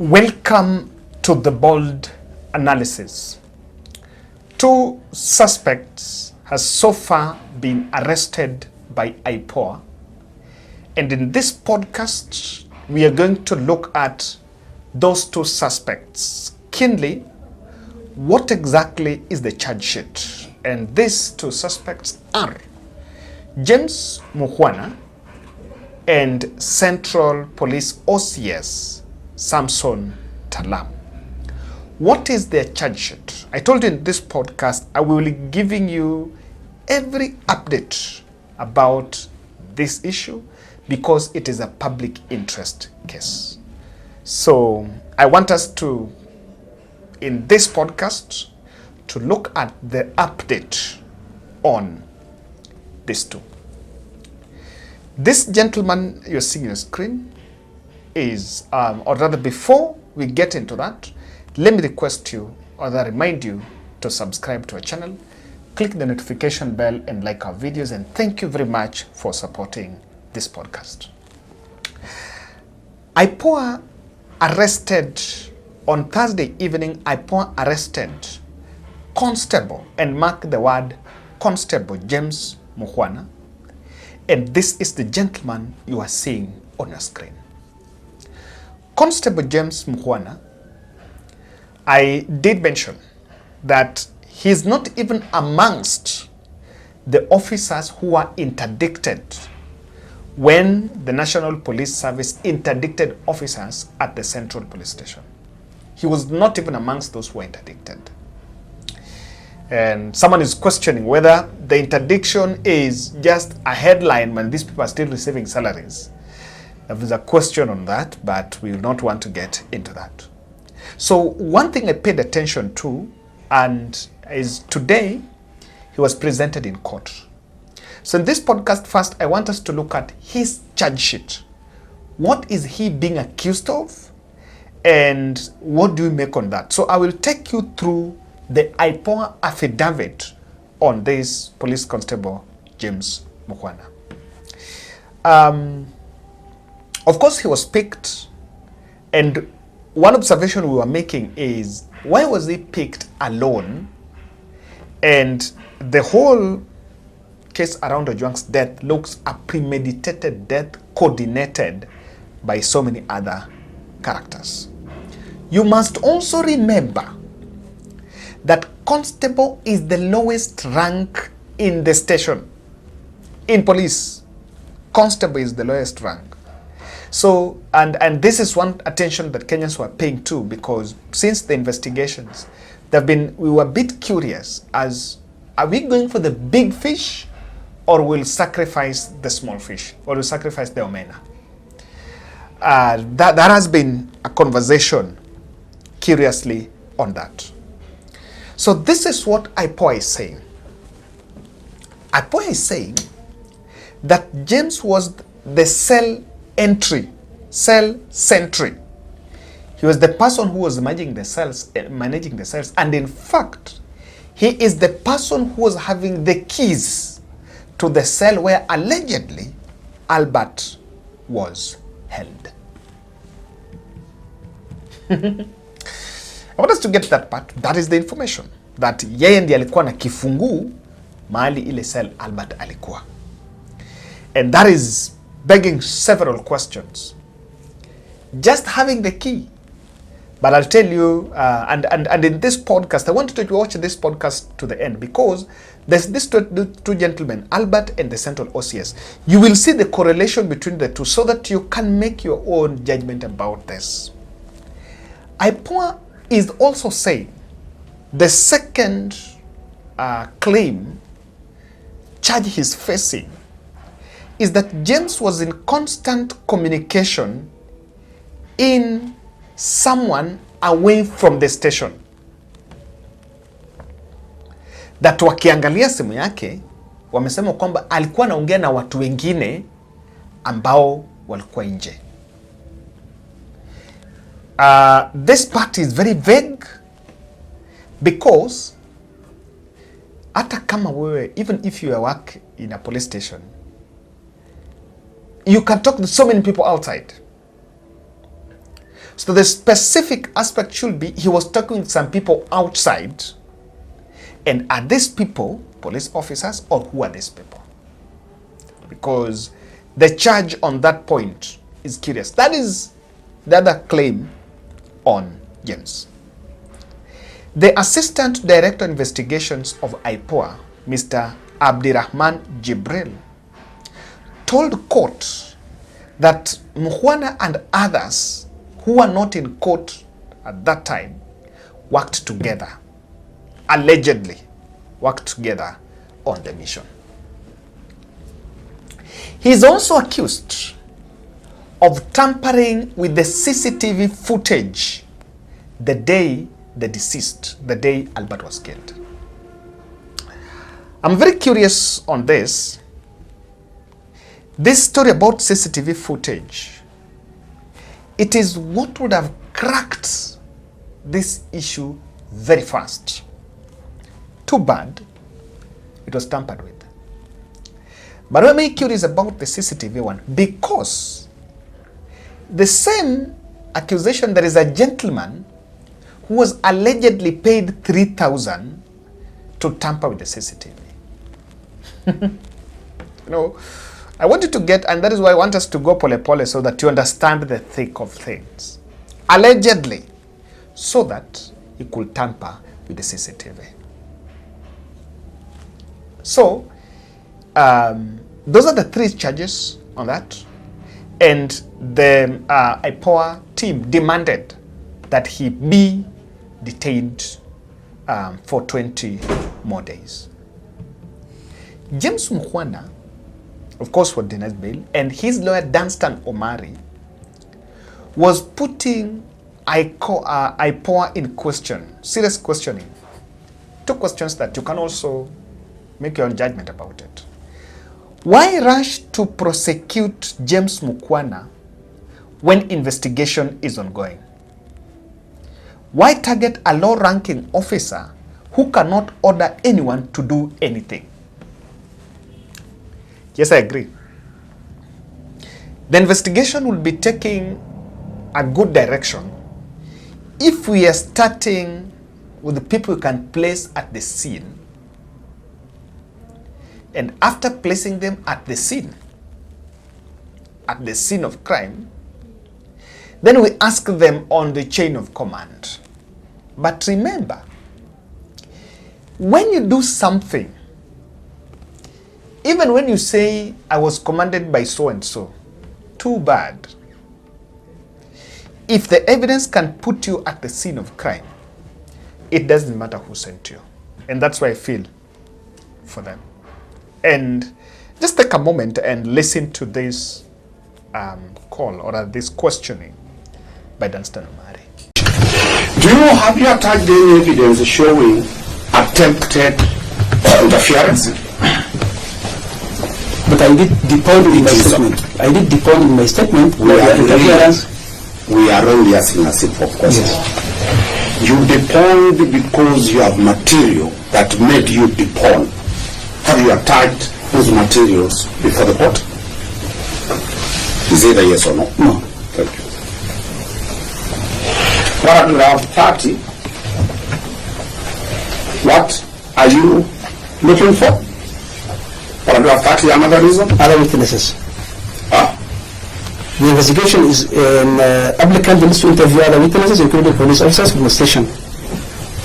Welcome to the bold analysis. 2 suspects has so far been arrested by IPOA, and in this podcast we are going to look at those 2 suspects keenly. What exactly is the charge sheet? And these 2 suspects are James Mukhwana and Central Police OCS Samson Taaalam. What is their charge sheet? I told you in this podcast I will be giving you every update about this issue because it is a public interest case. So I want us to, in this podcast, to look at the update on these 2. This gentleman you're seeing on your screen is, or rather before we get into that, let me request you, or rather remind you, to subscribe to our channel, click the notification bell and like our videos, and thank you very much for supporting this podcast. IPOA arrested, on Thursday evening, IPOA arrested Constable, and mark the word Constable, James Mukhwana, and this is the gentleman you are seeing on your screen. Constable James Mukhwana, I did mention that he is not even amongst the officers who were interdicted when the National Police Service interdicted officers at the Central Police Station. He was not even amongst those who were interdicted. And someone is questioning whether the interdiction is just a headline when these people are still receiving salaries. There's a question on that, but we will not want to get into that. So one thing I paid attention to, and is today he was presented in court. So in this podcast, first I want us to look at his charge sheet. What is he being accused of, and what do we make on that? So I will take you through the IPOA affidavit on this police constable James Mukhwana. Of course, he was picked, and one observation we were making is, why was he picked alone? And the whole case around Ojwang's death looks a premeditated death coordinated by so many other characters. You must also remember that constable is the lowest rank in the station. In police, constable is the lowest rank. So, and this is one attention that Kenyans were paying too, because since the investigations, we were a bit curious as, are we going for the big fish, or will sacrifice the small fish, or will sacrifice the omena? That has been a conversation curiously on that. So this is what IPOA is saying. IPOA is saying that James was the cell sentry. He was the person who was managing the cells, and in fact, he is the person who was having the keys to the cell where allegedly Albert was held. I want us to get that part. That is the information. That yeye ndiye alikuwa na kifunguu mahali ile cell Albert alikuwa. And that is begging several questions. Just having the key. But I'll tell you, and in this podcast, I want you to watch this podcast to the end, because there's these 2 gentlemen, Albert and the Central OCS. You will see the correlation between the 2 so that you can make your own judgment about this. IPOA is also saying the second charge he's facing is that James was in constant communication in someone away from the station. That wakiangalia simu yake, wamesema kwamba alikuwa anaongea na watu wengine ambao walikuwa nje. This part is very vague because hata kama wewe, even if you work in a police station, you can talk to so many people outside. So the specific aspect should be he was talking with some people outside, and are these people police officers, or who are these people? Because the charge on that point is curious. That is the other claim on James. The Assistant Director of Investigations of IPOA, Mr. Abdirahman Jibril, told court that Mukhwana and others who were not in court at that time worked together, allegedly worked together on the mission. He is also accused of tampering with the CCTV footage the day the day Albert was killed. I'm very curious on this. This story about CCTV footage, it is what would have cracked this issue very fast. Too bad it was tampered with. But I'm very curious about the CCTV one, because the same accusation, there is a gentleman who was allegedly paid 3,000 to tamper with the CCTV. You know, I want you to get, and that is why I want us to go pole so that you understand the thick of things. Allegedly, so that he could tamper with the CCTV. So, those are the three charges on that. And the IPOA team demanded that he be detained for 20 more days. James Mukhwana, of course, was denied bail, and his lawyer, Danstan Omari, was putting IPOA in question, serious questioning. Two questions that you can also make your own judgment about it. Why rush to prosecute James Mukhwana when investigation is ongoing? Why target a low-ranking officer who cannot order anyone to do anything? Yes, I agree. The investigation will be taking a good direction if we are starting with the people we can place at the scene. And after placing them at the scene of crime, then we ask them on the chain of command. But remember, when you do something, even when you say, I was commanded by so-and-so, too bad. If the evidence can put you at the scene of crime, it doesn't matter who sent you. And that's why I feel for them. And just take a moment and listen to this call or this questioning by Danstan Omari. Have you attached any evidence showing attempted interference? But I did depend in my statement. I did depend in my statement. We are only asking a simple question. Yes. You depend because you have material that made you depend. Have you attached those materials before the court? Is it a yes or no? No. Thank you. Paragraph 30. What are you looking for? Paragraph 30, another reason? Other witnesses. The investigation is an applicant needs to interview other witnesses, including police officers from the station.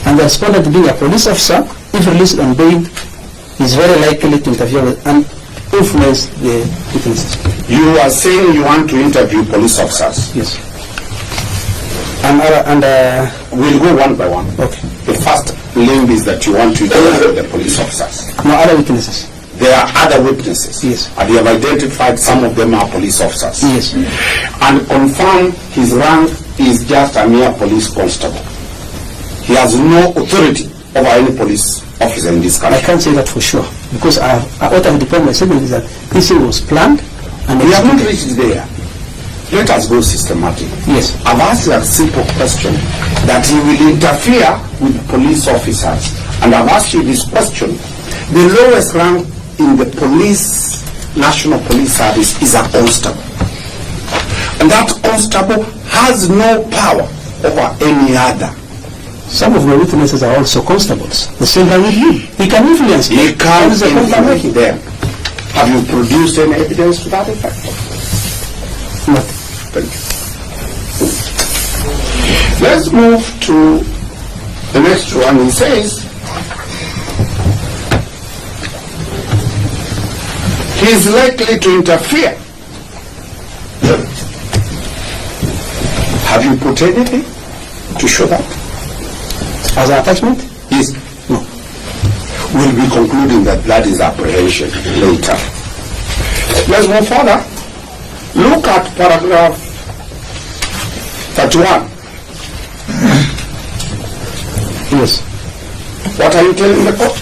And the respondent, being a police officer, if released on bail, is very likely to interview and influence the witnesses. You are saying you want to interview police officers? Yes. We'll go one by one. Okay. The first link is that you want to interview the police officers. No, other witnesses. There are other witnesses. Yes. And you have identified some of them are police officers. Yes. And confirm his rank is just a mere police constable. He has no authority over any police officer in this country. I can't say that for sure, because what I've deployed my statement is that this thing was planned and we have not reached there. Let us go systematic. Yes. I've asked a simple question that he will interfere with police officers. And I've asked you this question. The lowest rank in the National Police Service is a constable. And that constable has no power over any other. Some of my witnesses are also constables. The same thing with him. He can influence them. He can't That is the point I'm influence making. them. Have you produced any evidence to that effect? No. Thank you. Let's move to the next one. He says, he is likely to interfere. Have you put anything to show that? As an attachment? Yes. No. We'll be concluding that that is apprehension later. Let's move further. Look at paragraph 31. Yes. What are you telling the court?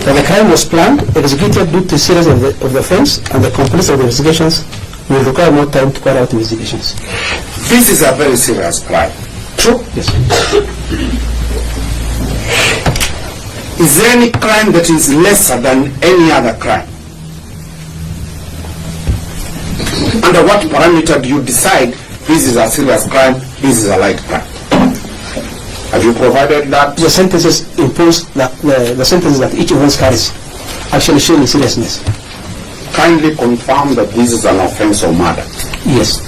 That the crime was planned, executed due to seriousness of the offense, and the completion of the investigations will require more time to carry out investigations. This is a very serious crime. True? Yes. Is there any crime that is lesser than any other crime? Under what parameter do you decide this is a serious crime, this is a light crime? Have you provided that? The sentences imposed, the sentences that each of us carries actually show the seriousness. Kindly confirm that this is an offense of murder. Yes.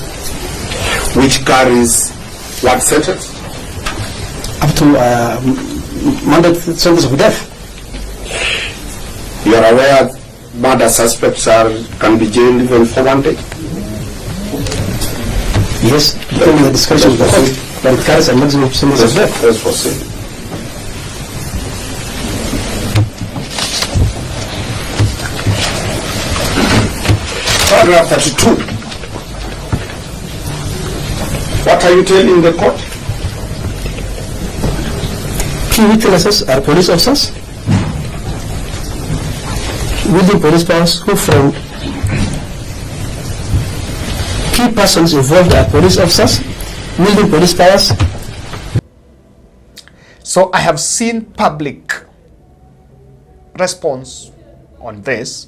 Which carries what sentence? Up to mandatory sentence of death. You are aware murder suspects can be jailed even for 1 day? Yes, depending on the discretion of the court, but it carries a maximum sentence of death. Let's proceed. Paragraph 32. What are you telling the court? Key witnesses are police officers within police powers who from key persons involved are police officers within police powers. So I have seen public response on this.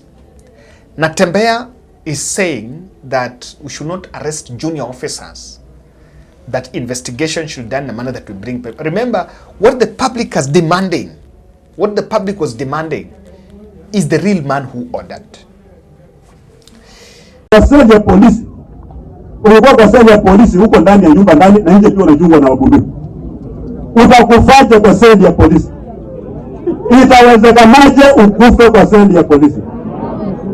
Natembeya is saying that we should not arrest junior officers, that investigation should be done in a manner that we bring people. Remember, what the public was demanding is the real man who ordered. Kasema polisi, ulikuwa kasema polisi huko ndani ya nyumba ndani na nje pia unachungwa na wabunduki. Utakufaje kwa seli ya polisi? Itawezekanaje ukufe kwa seli ya polisi?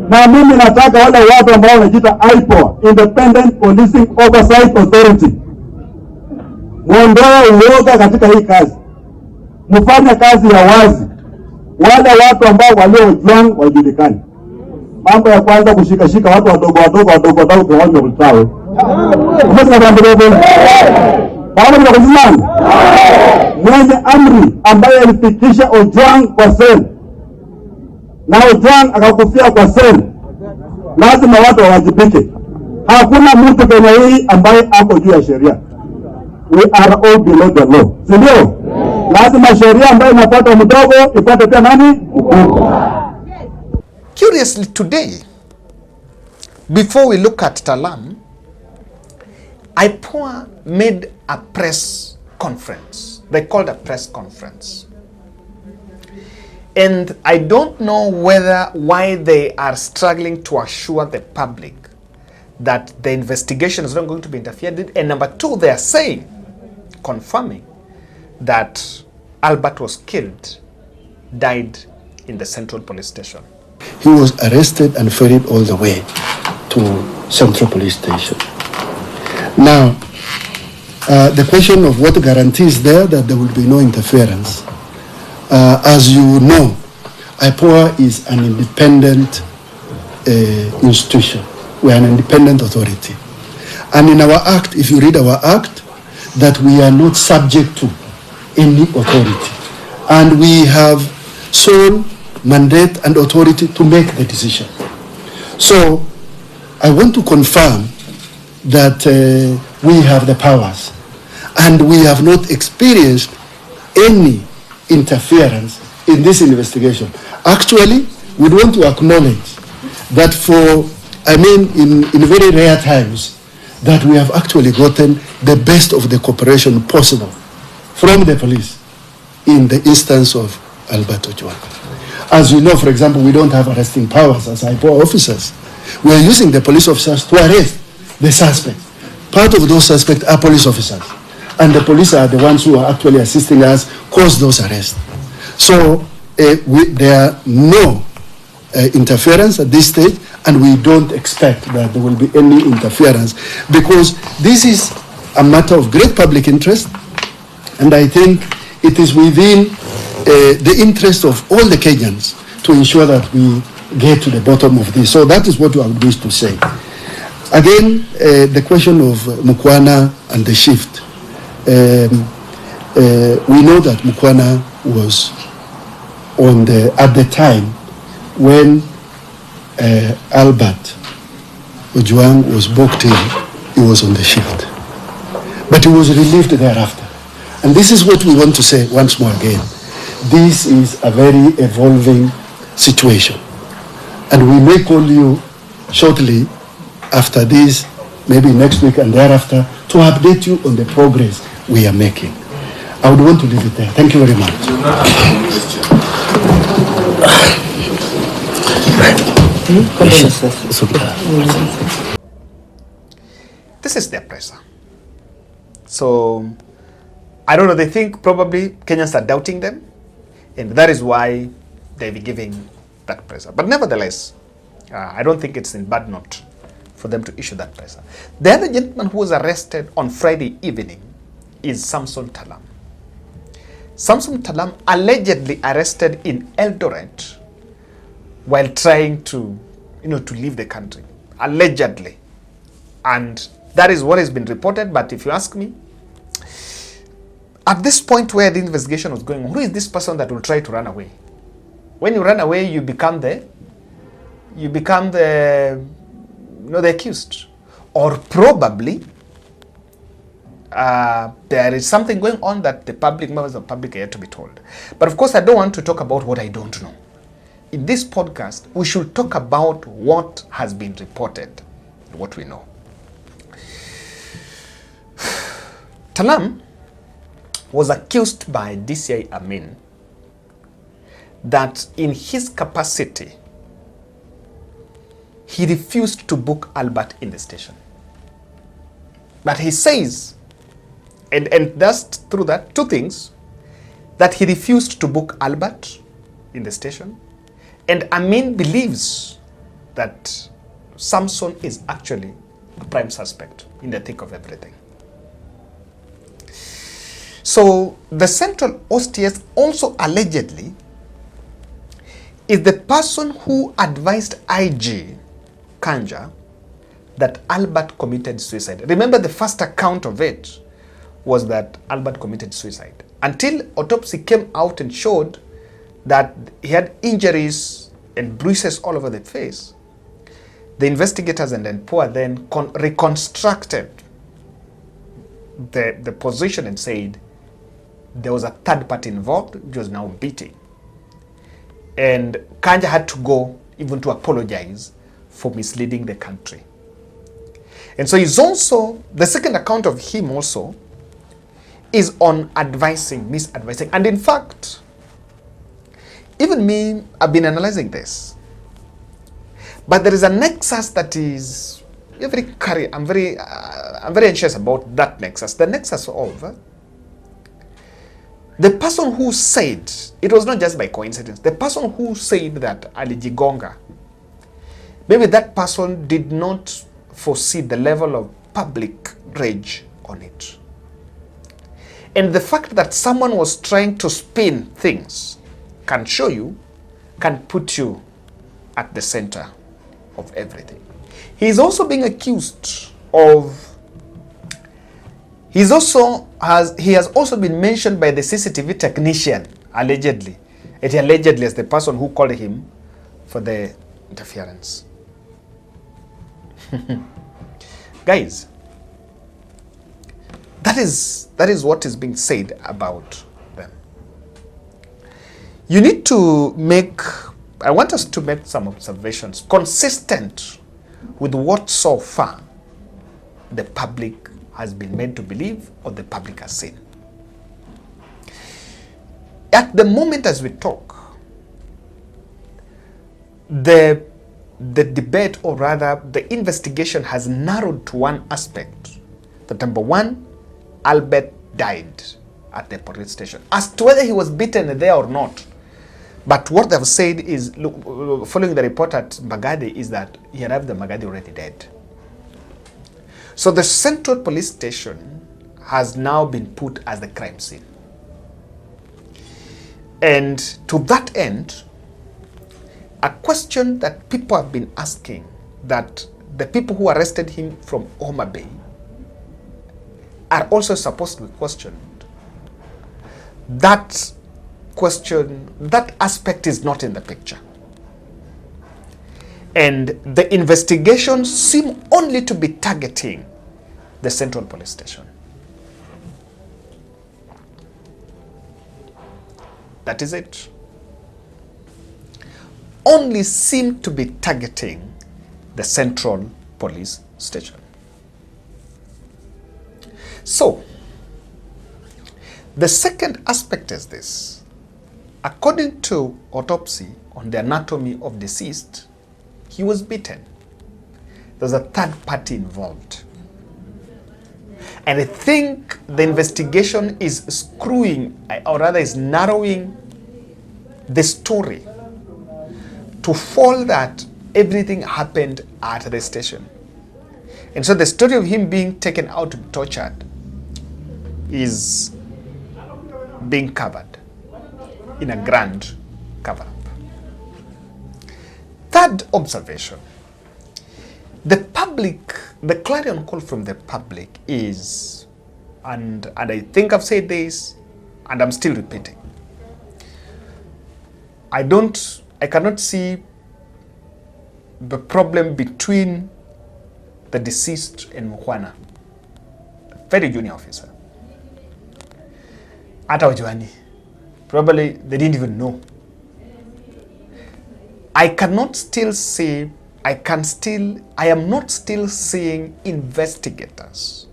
Na mimi nataka wale watu ambao wanajiita IPOA, Independent Policing Oversight Authority, muondoe uoga katika hii kazi. Mfanye kazi ya wazi. Wale watu ambao waliojuang wajulikane. Mambo ya kwanza kushikashika watu wadogo kwa wao mtawe. Umesema mambo gani? Baada ya kuzimana. Mwenye amri ambaye alifikisha Ojwang kwa seli. Na Ojwang akakufia kwa seli. Lazima watu wawajibike. Hakuna mtu kwenye hii ambaye ako juu ya sheria. We are all below the law. Sindio? Lazima sheria ambayo inafuata mdogo ifuate pia nani? Mkubwa. Curiously today, before we look at Taaalam, IPOA made a press conference. They called a press conference. And I don't know why they are struggling to assure the public that the investigation is not going to be interfered in. And number two, they are saying, confirming that Albert was killed, died in the Central Police Station. He was arrested and ferried all the way to Central Police Station. Now, the question of what guarantees there that there will be no interference. As you know, IPOA is an independent institution. We are an independent authority. And in our act, if you read our act, that we are not subject to any authority. And we have sole mandate and authority to make the decision. So I want to confirm that we have the powers and we have not experienced any interference in this investigation. Actually, we want to acknowledge that in very rare times, that we have actually gotten the best of the cooperation possible from the police in the instance of Albert Ojwang. As you know, for example, we don't have arresting powers as IPOA officers. We are using the police officers to arrest the suspects. Part of those suspects are police officers, and the police are the ones who are actually assisting us cause those arrests. So there are no interference at this stage, and we don't expect that there will be any interference, because this is a matter of great public interest, and I think it is within the interest of all the Kenyans to ensure that we get to the bottom of this. So that is what I would wish to say. Again, the question of Mukhwana and the shift. We know that Mukhwana was at the time when Albert Ojwang was booked in, he was on the shift. But he was relieved thereafter. And this is what we want to say once more again. This is a very evolving situation. And we may call you shortly after this, maybe next week and thereafter, to update you on the progress we are making. I would want to leave it there. Thank you very much. This is their pressure. So, I don't know, they think probably Kenyans are doubting them, and that is why they'll be giving that pressure. But nevertheless, I don't think it's in bad note for them to issue that pressure. The other gentleman who was arrested on Friday evening is Samson Taaalam. Samson Taaalam allegedly arrested in Eldoret while trying to leave the country. Allegedly. And that is what has been reported, but if you ask me, at this point where the investigation was going on, who is this person that will try to run away? When you run away, you become the accused. Or probably there is something going on that the members of the public are yet to be told. But of course, I don't want to talk about what I don't know. In this podcast, we should talk about what has been reported, what we know. Taaalam was accused by DCI Amin that in his capacity, he refused to book Albert in the station. But he says, and that's through that, two things, that he refused to book Albert in the station, and Amin believes that Samson is actually a prime suspect in the thick of everything. So the Central OCS also allegedly is the person who advised IG Kanja that Albert committed suicide. Remember, the first account of it was that Albert committed suicide. Until autopsy came out and showed that he had injuries and bruises all over the face, the investigators and NPOA then reconstructed the position and said there was a third party involved, which was now beating. And Kanja had to go even to apologize for misleading the country. And so he's also, the second account of him also is on misadvising. And in fact, even me, I've been analyzing this. But there is a nexus that is I'm very anxious about that nexus. The nexus of the person who said, it was not just by coincidence, the person who said that alijigonga, maybe that person did not foresee the level of public rage on it. And the fact that someone was trying to spin things can put you at the center of everything. He's also being accused of, he has also been mentioned by the CCTV technician, allegedly as the person who called him for the interference. Guys, that is what is being said about them. I want us to make some observations consistent with what so far the public has been made to believe or the public has seen. At the moment as we talk, the debate, or rather the investigation, has narrowed to one aspect. That number one, Albert died at the police station. As to whether he was beaten there or not, but what they've said is, look, following the report at Magadi, is that he arrived at Magadi already dead. So the central police station has now been put as the crime scene. And to that end, a question that people have been asking, that the people who arrested him from Homa Bay are also supposed to be questioned. That question, that aspect is not in the picture. And the investigations seem only to be targeting the central police station. That is it. Only seem to be targeting the central police station. So, the second aspect is this. According to autopsy on the anatomy of deceased, he was beaten. There's a third party involved. And I think the investigation is screwing, or rather is narrowing the story to fall that everything happened at the station. And so the story of him being taken out to be tortured is being covered in a grand cover-up. Third observation. The public, the clarion call from the public is, and I think I've said this, and I'm still repeating, I cannot see the problem between the deceased and Mukhwana, a very junior officer. Ata wajuani. Probably they didn't even know. I cannot still say, I am not still seeing investigators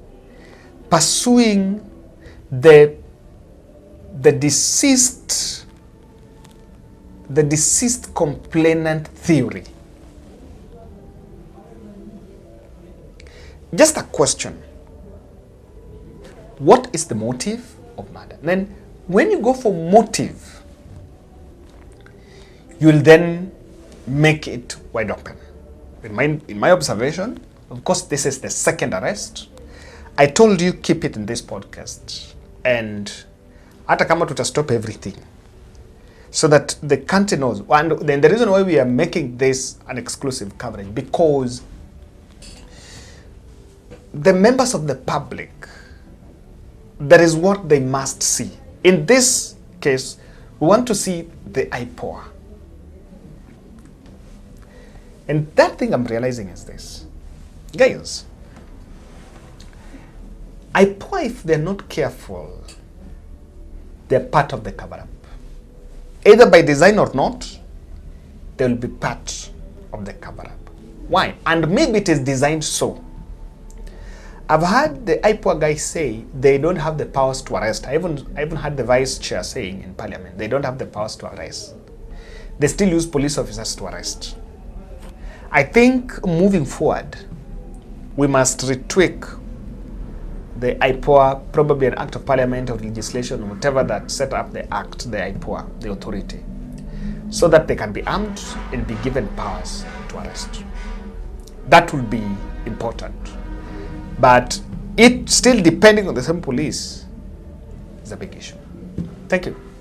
pursuing the deceased complainant theory. Just a question. What is the motive of murder? And then when you go for motive, you will then make it wide open. In my observation, of course, this is the second arrest. I told you keep it in this podcast, and hata kama stop everything, so that the country knows. And then the reason why we are making this an exclusive coverage, because the members of the public, that is what they must see. In this case, we want to see the IPOA. And that thing I'm realizing is this. Guys, IPOA, if they're not careful, they're part of the cover-up. Either by design or not, they will be part of the cover-up. Why? And maybe it is designed so. I've heard the IPOA guys say they don't have the powers to arrest. I even heard the vice chair saying in parliament they don't have the powers to arrest. They still use police officers to arrest. I think moving forward, we must retweak the IPOA, probably an act of parliament or legislation or whatever that set up the act, the IPOA, the authority, so that they can be armed and be given powers to arrest. That will be important. But it still depending on the same police is a big issue. Thank you.